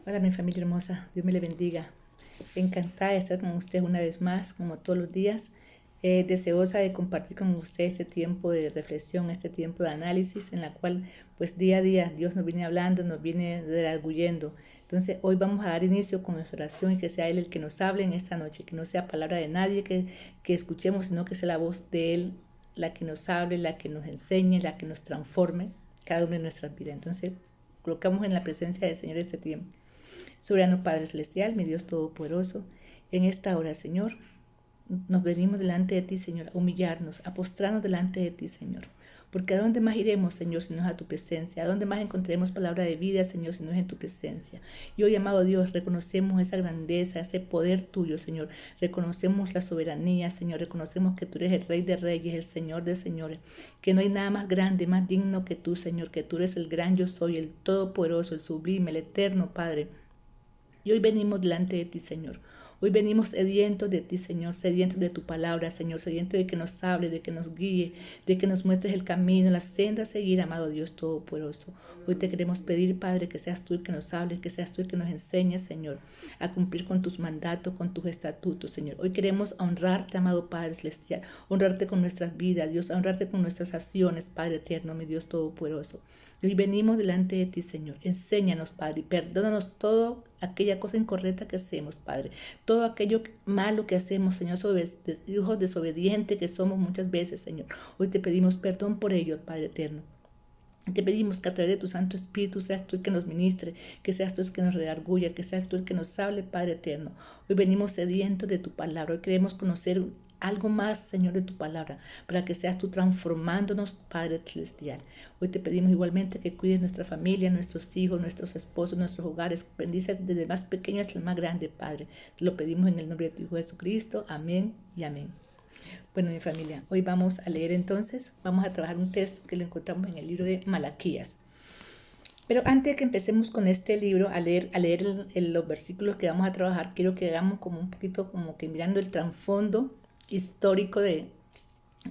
Hola mi familia hermosa, Dios me le bendiga. Encantada de estar con usted una vez más, como todos los días. Deseosa de compartir con usted este tiempo de reflexión, este tiempo de análisis en la cual pues día a día Dios nos viene hablando, nos viene redarguyendo. Entonces hoy vamos a dar inicio con nuestra oración y que sea Él el que nos hable en esta noche, que no sea palabra de nadie que escuchemos, sino que sea la voz de Él la que nos hable, la que nos enseñe, la que nos transforme cada uno de nuestras vidas. Entonces colocamos en la presencia del Señor este tiempo. Soberano Padre Celestial, mi Dios Todopoderoso, en esta hora, Señor, nos venimos delante de ti, Señor, a humillarnos, a postrarnos delante de ti, Señor. Porque ¿a dónde más iremos, Señor, si no es a tu presencia? ¿A dónde más encontraremos palabra de vida, Señor, si no es en tu presencia? Y hoy, amado Dios, reconocemos esa grandeza, ese poder tuyo, Señor. Reconocemos la soberanía, Señor. Reconocemos que tú eres el Rey de Reyes, el Señor de Señores. Que no hay nada más grande, más digno que tú, Señor. Que tú eres el gran yo soy, el todopoderoso, el sublime, el eterno, Padre. Y hoy venimos delante de ti, Señor. Hoy venimos sedientos de ti, Señor, sedientos de tu palabra, Señor, sedientos de que nos hable, de que nos guíe, de que nos muestres el camino, la senda a seguir, amado Dios Todopoderoso. Hoy te queremos pedir, Padre, que seas tú el que nos hables, que seas tú el que nos enseñes, Señor, a cumplir con tus mandatos, con tus estatutos, Señor. Hoy queremos honrarte, amado Padre Celestial, honrarte con nuestras vidas, Dios, honrarte con nuestras acciones, Padre eterno, mi Dios Todopoderoso. Y hoy venimos delante de ti, Señor. Enséñanos, Padre, y perdónanos todo aquella cosa incorrecta que hacemos, Padre. Todo aquello malo que hacemos, Señor, hijos desobedientes que somos muchas veces, Señor. Hoy te pedimos perdón por ello, Padre eterno. Te pedimos que a través de tu Santo Espíritu seas tú el que nos ministre, que seas tú el que nos redarguya, que seas tú el que nos hable, Padre eterno. Hoy venimos sedientos de tu palabra, hoy queremos conocer algo más, Señor, de tu palabra, para que seas tú transformándonos, Padre celestial. Hoy te pedimos igualmente que cuides nuestra familia, nuestros hijos, nuestros esposos, nuestros hogares. Bendices desde el más pequeño hasta el más grande, Padre. Te lo pedimos en el nombre de tu Hijo Jesucristo. Amén y amén. Bueno, mi familia, hoy vamos a leer entonces, vamos a trabajar un texto que lo encontramos en el libro de Malaquías. Pero antes de que empecemos con este libro, a leer los versículos que vamos a trabajar, quiero que hagamos como un poquito como que mirando el trasfondo histórico en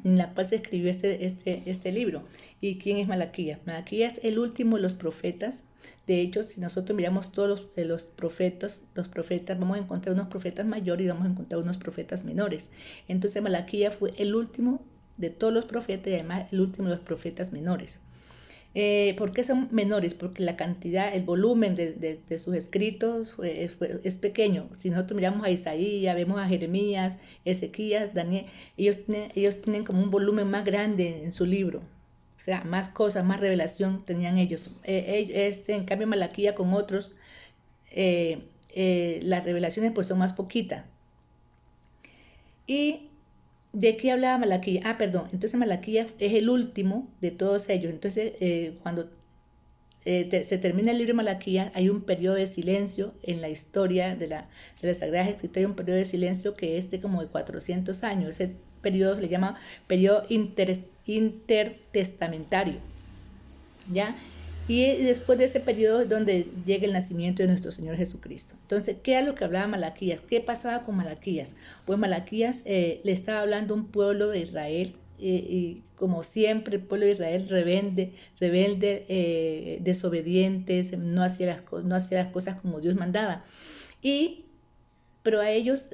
la cual se escribió este libro. ¿Y quién es Malaquías? Malaquías es el último de los profetas. De hecho, si nosotros miramos todos los profetas, vamos a encontrar unos profetas mayores y vamos a encontrar unos profetas menores. Entonces Malaquías fue el último de todos los profetas y además el último de los profetas menores. ¿Por qué son menores? Porque la cantidad, el volumen de sus escritos es pequeño. Si nosotros miramos a Isaías, vemos a Jeremías, Ezequías, Daniel, ellos tienen como un volumen más grande en su libro. O sea, más cosas, más revelación tenían ellos. En cambio, Malaquía con otros, las revelaciones pues son más poquitas. Y ¿de qué hablaba Malaquías? Ah, perdón. Entonces Malaquías es el último de todos ellos. Entonces, cuando se termina el libro de Malaquías, hay un periodo de silencio en la historia de las Sagradas Escrituras. Hay un periodo de silencio que es de como de 400 años. Ese periodo se le llama periodo intertestamentario. ¿Ya? Y después de ese periodo es donde llega el nacimiento de nuestro Señor Jesucristo. Entonces, ¿qué era lo que hablaba Malaquías? ¿Qué pasaba con Malaquías? Pues Malaquías le estaba hablando a un pueblo de Israel, y como siempre el pueblo de Israel rebelde, desobedientes, no hacía las cosas como Dios mandaba. Y pero a ellos,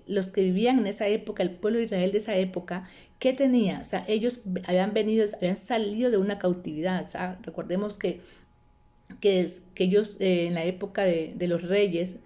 los que vivían en esa época, el pueblo de Israel de esa época, ¿qué tenía? O sea, ellos habían salido de una cautividad. O sea, recordemos que ellos en la época de los reyes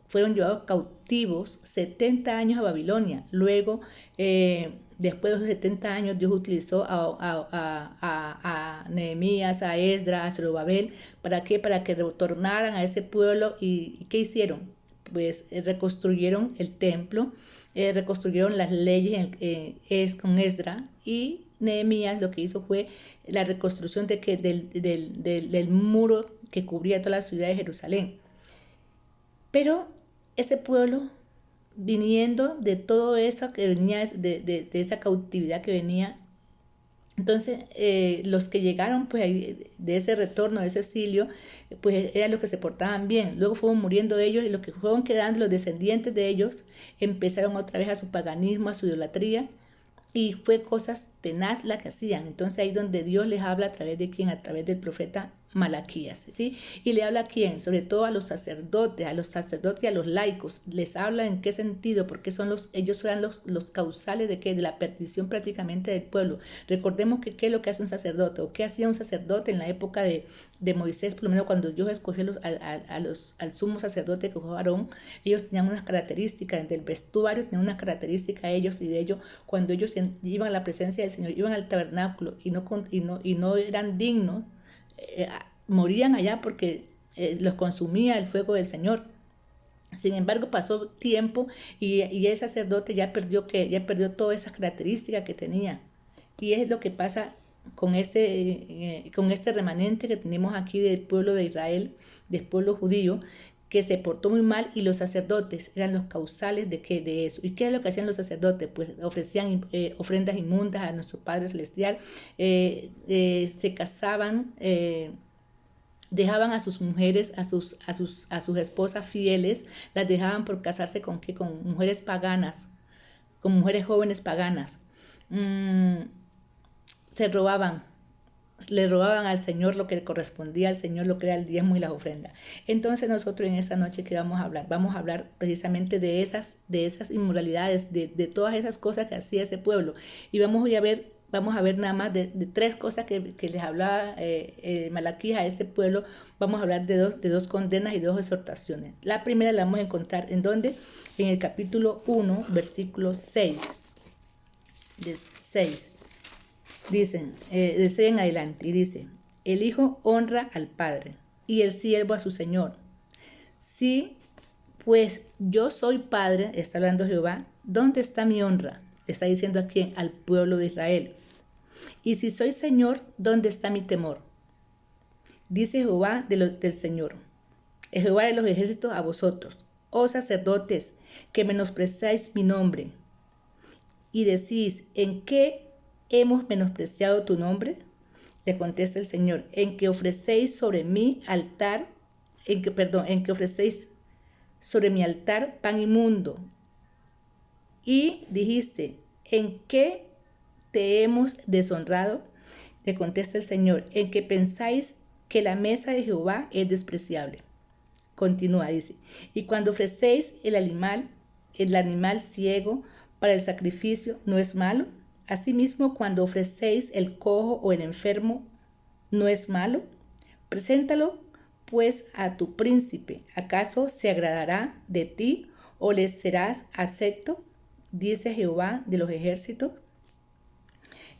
fueron llevados cautivos 70 años a Babilonia. Luego, después de los 70 años, Dios utilizó a Nehemías, a Esdras, a Zorobabel. ¿Para qué? Para que retornaran a ese pueblo. ¿Y qué hicieron? Pues reconstruyeron el templo, reconstruyeron las leyes con Esdras, y Nehemías lo que hizo fue la reconstrucción del muro que cubría toda la ciudad de Jerusalén. Pero ese pueblo, viniendo de todo eso que venía, de esa cautividad que venía, entonces los que llegaron pues de ese retorno, de ese exilio, pues eran los que se portaban bien. Luego fueron muriendo ellos y los que fueron quedando, los descendientes de ellos, empezaron otra vez a su paganismo, a su idolatría, y fue cosas tenaz la que hacían. Entonces ahí donde Dios les habla a través de quién, a través del profeta Malaquías, ¿sí? Y le habla a quién, sobre todo a los sacerdotes y a los laicos. Les habla en qué sentido, porque ellos eran los causales de qué, de la perdición prácticamente del pueblo. Recordemos que qué es lo que hace un sacerdote, o qué hacía un sacerdote en la época de Moisés, por lo menos cuando Dios escogió al sumo sacerdote que fue Aarón. Ellos tenían unas características del vestuario, tenían unas características ellos, y de ello, cuando ellos iban a la presencia del Señor, iban al tabernáculo y no eran dignos, morían allá porque los consumía el fuego del Señor. Sin embargo, pasó tiempo y el sacerdote ya perdió todas esas características que tenía. Y es lo que pasa con este remanente que tenemos aquí del pueblo de Israel, del pueblo judío, que se portó muy mal, y los sacerdotes eran los causales de eso. ¿Y qué es lo que hacían los sacerdotes? Pues ofrecían ofrendas inmundas a nuestro Padre Celestial, se casaban, dejaban a sus mujeres, a sus esposas fieles, las dejaban por casarse con mujeres paganas, con mujeres jóvenes paganas. Se robaban, le robaban al Señor lo que le correspondía al Señor, lo que era el diezmo y las ofrendas. Entonces nosotros en esta noche que vamos a hablar precisamente de esas inmoralidades, de todas esas cosas que hacía ese pueblo. Y vamos a ver nada más de tres cosas que les hablaba Malaquías a ese pueblo. Vamos a hablar de dos condenas y dos exhortaciones. La primera la vamos a encontrar en donde, en el capítulo 1, versículo 6. De 6. Dicen, de 6 en adelante, y dice: el hijo honra al padre y el siervo a su señor. Sí, pues yo soy padre, está hablando Jehová, ¿dónde está mi honra? Está diciendo a quién, al pueblo de Israel. Y si soy señor, ¿dónde está mi temor? Dice Jehová del Señor, el Jehová de los ejércitos, a vosotros, oh sacerdotes, que menospreciáis mi nombre, y decís: ¿en qué hemos menospreciado tu nombre? Le contesta el Señor: en que ofrecéis sobre mi altar, en que ofrecéis sobre mi altar pan inmundo. Y dijiste: ¿en qué te hemos deshonrado? Le contesta el Señor: en que pensáis que la mesa de Jehová es despreciable. Continúa, dice: y cuando ofrecéis el animal ciego para el sacrificio, ¿no es malo? Asimismo, cuando ofrecéis el cojo o el enfermo, ¿no es malo? Preséntalo pues a tu príncipe. ¿Acaso se agradará de ti o le serás acepto? Dice Jehová de los ejércitos.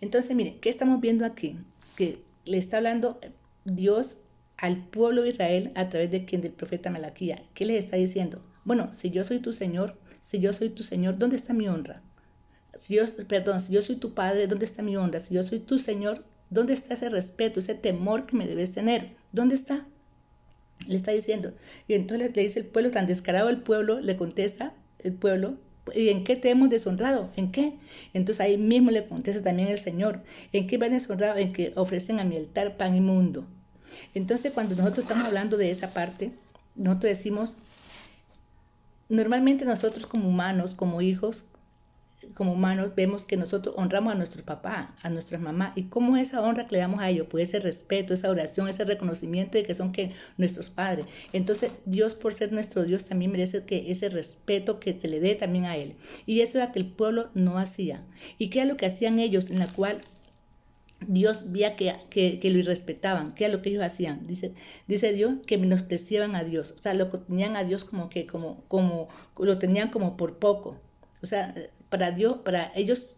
Entonces, miren, ¿qué estamos viendo aquí? Que le está hablando Dios al pueblo de Israel a través de quien, del profeta Malaquías. ¿Qué les está diciendo? Bueno, si yo soy tu Señor, ¿dónde está mi honra? Si yo soy tu padre, ¿dónde está mi honra? Si yo soy tu Señor, ¿dónde está ese respeto, ese temor que me debes tener? ¿Dónde está? Le está diciendo. Y entonces le dice el pueblo, tan descarado el pueblo, le contesta el pueblo: ¿y en qué te hemos deshonrado? ¿En qué? Entonces ahí mismo le contesta también el Señor: ¿en qué me han deshonrado? En que ofrecen a mi altar pan inmundo. Entonces, cuando nosotros estamos hablando de esa parte, nosotros decimos, normalmente nosotros como humanos, como hijos, como humanos, vemos que nosotros honramos a nuestro papá, a nuestras mamás. ¿Y cómo es esa honra que le damos a ellos? Pues ese respeto, esa oración, ese reconocimiento de que son nuestros padres. Entonces, Dios, por ser nuestro Dios, también merece que ese respeto que se le dé también a Él. Y eso era que el pueblo no hacía. ¿Y qué era lo que hacían ellos, en la cual Dios veía que lo irrespetaban? ¿Qué era lo que ellos hacían? Dice Dios que menospreciaban a Dios. O sea, lo tenían a Dios como lo tenían como por poco. O sea, para ellos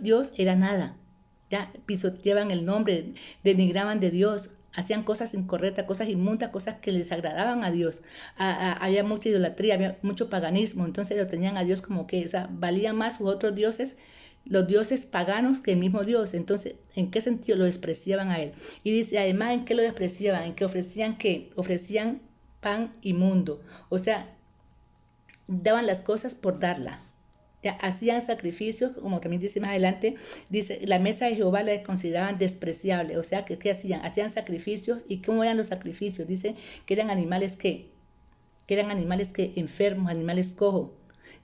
Dios era nada. Ya pisoteaban el nombre, denigraban de Dios, hacían cosas incorrectas, cosas inmundas, cosas que les agradaban a Dios. Había mucha idolatría, había mucho paganismo. Entonces lo tenían a Dios como que, o sea, valían más sus otros dioses, los dioses paganos, que el mismo Dios. Entonces, ¿en qué sentido lo despreciaban a Él? Y dice, además, ¿en qué lo despreciaban? En que ofrecían pan inmundo. O sea, daban las cosas por darla. Ya, hacían sacrificios, como también dice más adelante, dice, la mesa de Jehová la consideraban despreciable. O sea, ¿qué hacían? Hacían sacrificios. ¿Y cómo eran los sacrificios? Dice que eran animales enfermos, animales cojos.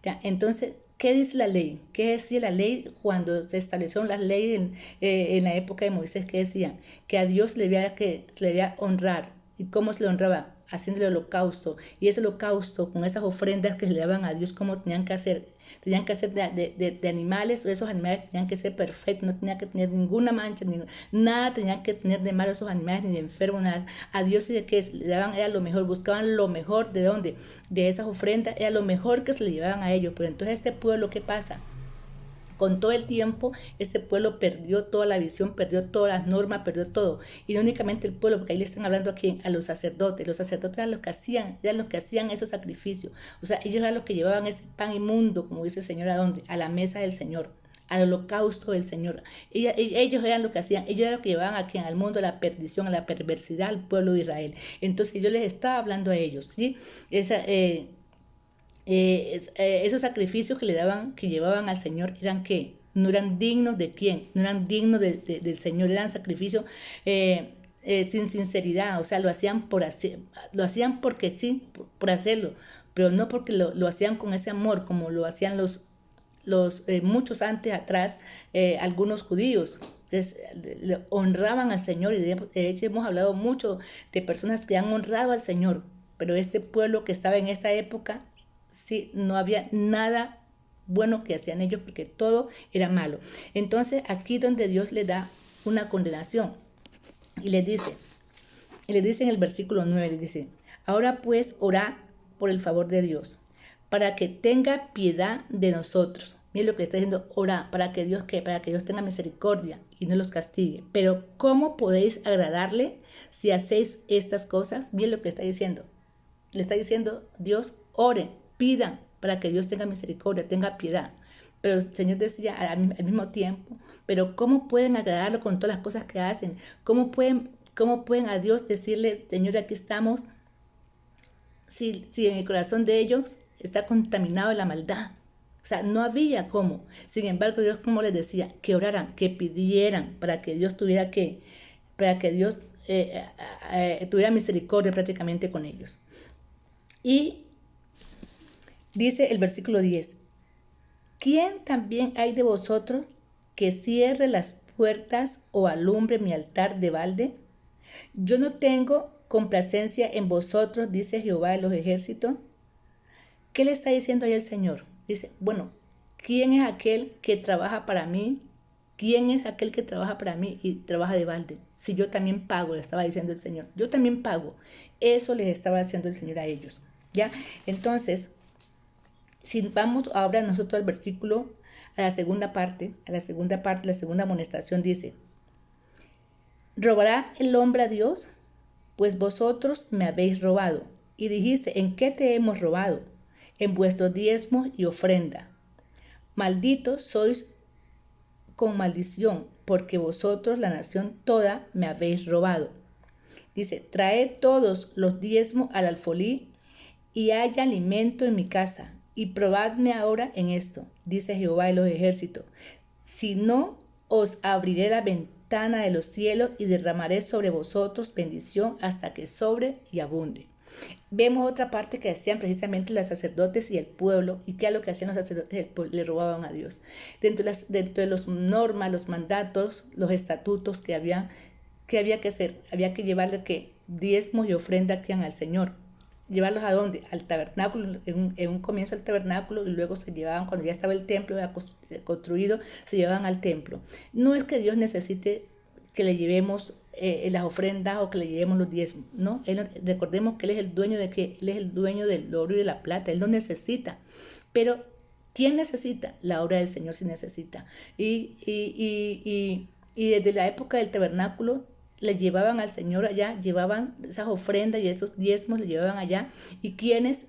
Ya, entonces, ¿Qué dice la ley? ¿Qué decía la ley cuando se establecieron las leyes en la época de Moisés? ¿Qué decían? Que a Dios se le debía honrar. ¿Y cómo se le honraba? Haciendo el holocausto. Y ese holocausto, con esas ofrendas que se le daban a Dios, ¿cómo tenían que hacer? Tenían que hacer de animales, esos animales tenían que ser perfectos, no tenían que tener ninguna mancha, nada tenían que tener de malo esos animales, ni de enfermos, nada. A Dios, y de que le daban era lo mejor, buscaban lo mejor. ¿De dónde? De esas ofrendas, era lo mejor que se le llevaban a ellos. Pero entonces este pueblo, ¿qué pasa? Con todo el tiempo, este pueblo perdió toda la visión, perdió todas las normas, perdió todo. Y no únicamente el pueblo, porque ahí le están hablando aquí a los sacerdotes. Los sacerdotes eran los que hacían esos sacrificios. O sea, ellos eran los que llevaban ese pan inmundo, como dice el Señor, ¿a dónde? A la mesa del Señor, al holocausto del Señor. Ellos eran lo que hacían, ellos eran los que llevaban aquí al mundo a la perdición, a la perversidad al pueblo de Israel. Entonces yo les estaba hablando a ellos, ¿sí? Esos sacrificios que le daban, que llevaban al Señor, eran que no eran dignos de quién, no eran dignos del Señor, eran sacrificios sin sinceridad. O sea, lo hacían lo hacían porque sí, por hacerlo, pero no porque lo hacían con ese amor, como lo hacían los muchos antes atrás, algunos judíos. Entonces, le honraban al Señor, y de hecho hemos hablado mucho de personas que han honrado al Señor, pero este pueblo que estaba en esa época, sí, no había nada bueno que hacían ellos, porque todo era malo. Entonces aquí donde Dios le da una condenación, y le dice en el versículo 9, le dice: ahora pues orad por el favor de Dios, para que tenga piedad de nosotros. Miren lo que está diciendo: orad para que Dios, para que Dios tenga misericordia y no los castigue. Pero ¿cómo podéis agradarle si hacéis estas cosas? Miren lo que está diciendo. Le está diciendo Dios: oren, pidan para que Dios tenga misericordia, tenga piedad. Pero el Señor decía al mismo tiempo: pero ¿cómo pueden agradarlo con todas las cosas que hacen? ¿Cómo pueden a Dios decirle: Señor, aquí estamos, si en el corazón de ellos está contaminado de la maldad? O sea, no había cómo. Sin embargo, Dios, como les decía, que oraran, que pidieran para que Dios para que Dios tuviera misericordia prácticamente con ellos. Y dice el versículo 10: ¿quién también hay de vosotros que cierre las puertas o alumbre mi altar de balde? Yo no tengo complacencia en vosotros, dice Jehová de los ejércitos. ¿Qué le está diciendo ahí el Señor? Dice: bueno, ¿quién es aquel que trabaja para mí? ¿Quién es aquel que trabaja para mí y trabaja de balde? Si yo también pago, le estaba diciendo el Señor. Yo también pago. Eso les estaba haciendo el Señor a ellos. ¿Ya? Entonces, si vamos ahora nosotros al versículo, a la segunda parte, la segunda amonestación dice: ¿robará el hombre a Dios? Pues vosotros me habéis robado. Y dijiste: ¿en qué te hemos robado? En vuestros diezmos y ofrenda. Malditos sois con maldición, porque vosotros, la nación toda, me habéis robado. Dice: traed todos los diezmos al alfolí, y haya alimento en mi casa, y probadme ahora en esto, dice Jehová de los ejércitos, si no os abriré la ventana de los cielos y derramaré sobre vosotros bendición hasta que sobre y abunde. Vemos otra parte que hacían precisamente los sacerdotes y el pueblo. ¿Y qué es lo que hacían los sacerdotes? Le robaban a Dios. Dentro de las normas, los mandatos, los estatutos que había que hacer, había que llevarle que diezmos y ofrenda que al Señor. ¿Llevarlos a dónde? Al tabernáculo, en un comienzo al tabernáculo, y luego se llevaban, cuando ya estaba el templo construido, se llevaban al templo. No es que Dios necesite que le llevemos las ofrendas o que le llevemos los diezmos, ¿no? Recordemos que Él es el dueño Él es el dueño del oro y de la plata. Él no necesita. Pero ¿quién necesita? La obra del Señor sí necesita. Y desde la época del tabernáculo le llevaban al Señor allá, llevaban esas ofrendas y esos diezmos, le llevaban allá. Y quienes,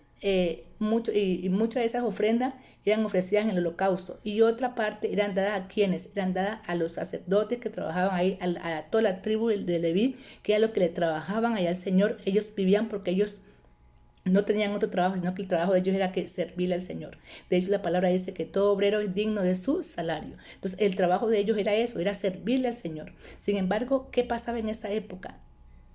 muchas de esas ofrendas eran ofrecidas en el holocausto, y otra parte eran dadas a quienes, eran dadas a los sacerdotes que trabajaban ahí, a toda la tribu de Leví, que era lo que le trabajaban allá al Señor. Ellos vivían porque ellos no tenían otro trabajo, sino que el trabajo de ellos era que servirle al Señor. De hecho, la palabra dice que todo obrero es digno de su salario. Entonces, el trabajo de ellos era eso, era servirle al Señor. Sin embargo, ¿qué pasaba en esa época?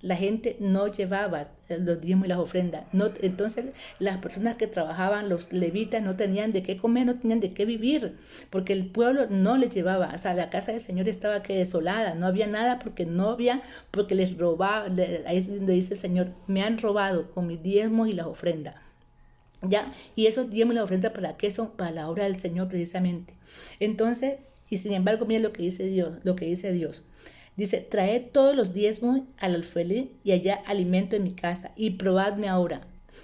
la gente no llevaba los diezmos y las ofrendas. No, entonces las personas que trabajaban, los levitas, no tenían de qué comer, no tenían de qué vivir, porque el pueblo no les llevaba. O sea, la casa del Señor estaba que desolada, no había nada porque no había, porque les robaba. Ahí es donde dice el Señor, me han robado con mis diezmos y las ofrendas. ¿Ya? Y esos diezmos y las ofrendas, ¿para qué son? Para la obra del Señor precisamente. Entonces, y sin embargo, miren lo que dice Dios, Dice, traed todos los diezmos al alfolí y allá alimento en mi casa y probadme ahora.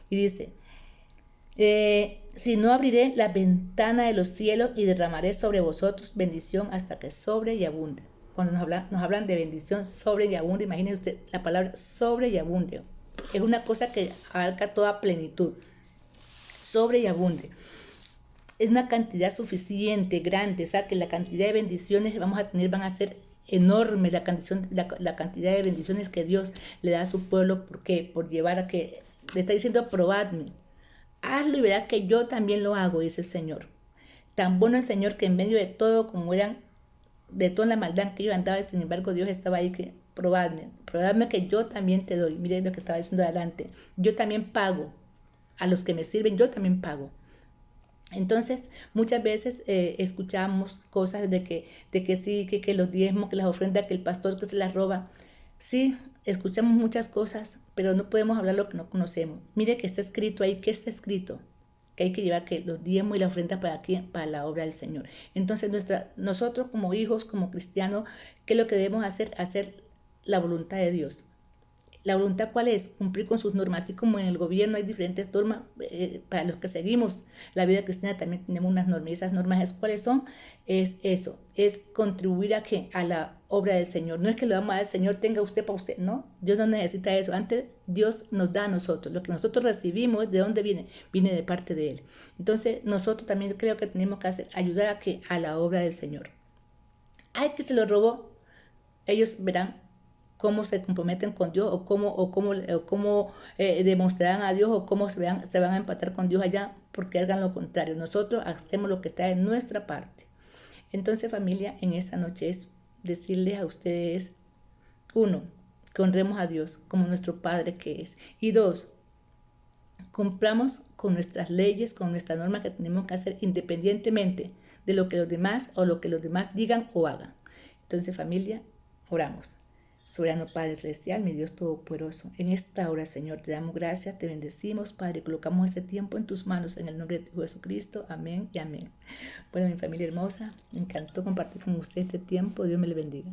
Y dice, si no abriré la ventana de los cielos y derramaré sobre vosotros bendición hasta que sobre y abunde. Cuando nos hablan de bendición sobre y abunde, imagínense usted la palabra sobre y abunde. Es una cosa que abarca toda plenitud. Sobre y abunde. Es una cantidad suficiente, grande, o sea que la cantidad de bendiciones que vamos a tener van a ser enormes, la cantidad de bendiciones que Dios le da a su pueblo. ¿Por qué? Por llevar a que, le está diciendo, probadme, hazlo y verás que yo también lo hago, dice el Señor. Tan bueno el Señor que en medio de todo, como eran, de toda la maldad que yo andaba, sin embargo Dios estaba ahí que, probadme que yo también te doy. Miren lo que estaba diciendo adelante, yo también pago, a los que me sirven yo también pago. Entonces, muchas veces escuchamos cosas de que sí, que los diezmos, que las ofrendas, que el pastor que se las roba. Sí, escuchamos muchas cosas, pero no podemos hablar lo que no conocemos. Mire que está escrito ahí, que está escrito, que hay que llevar que los diezmos y la ofrenda para aquí, para la obra del Señor. Entonces, nosotros como hijos, como cristianos, ¿qué es lo que debemos hacer? Hacer la voluntad de Dios. ¿La voluntad cuál es? Cumplir con sus normas. Así como en el gobierno hay diferentes normas, para los que seguimos la vida cristiana también tenemos unas normas. Y esas normas, ¿cuáles son? Es eso, es contribuir a la obra del Señor. No es que lo vamos a dar al Señor, tenga usted para usted. No, Dios no necesita eso. Antes Dios nos da a nosotros. Lo que nosotros recibimos, ¿de dónde viene? Viene de parte de Él. Entonces nosotros también creo que tenemos que hacer, ayudar a la obra del Señor. Ay, que se lo robó. Ellos verán cómo se comprometen con Dios o cómo demostrarán a Dios o cómo se van a empatar con Dios allá, porque hagan lo contrario. Nosotros hacemos lo que está en nuestra parte. Entonces, familia, en esta noche es decirles a ustedes, uno, que honremos a Dios como nuestro Padre que es. Y dos, cumplamos con nuestras leyes, con nuestras normas que tenemos que hacer independientemente de lo que los demás o lo que los demás digan o hagan. Entonces, familia, oramos. Soberano Padre Celestial, mi Dios Todopoderoso, en esta hora, Señor, te damos gracias, te bendecimos, Padre, colocamos este tiempo en tus manos, en el nombre de tu Jesucristo, amén y amén. Bueno, mi familia hermosa, me encantó compartir con usted este tiempo, Dios me le bendiga.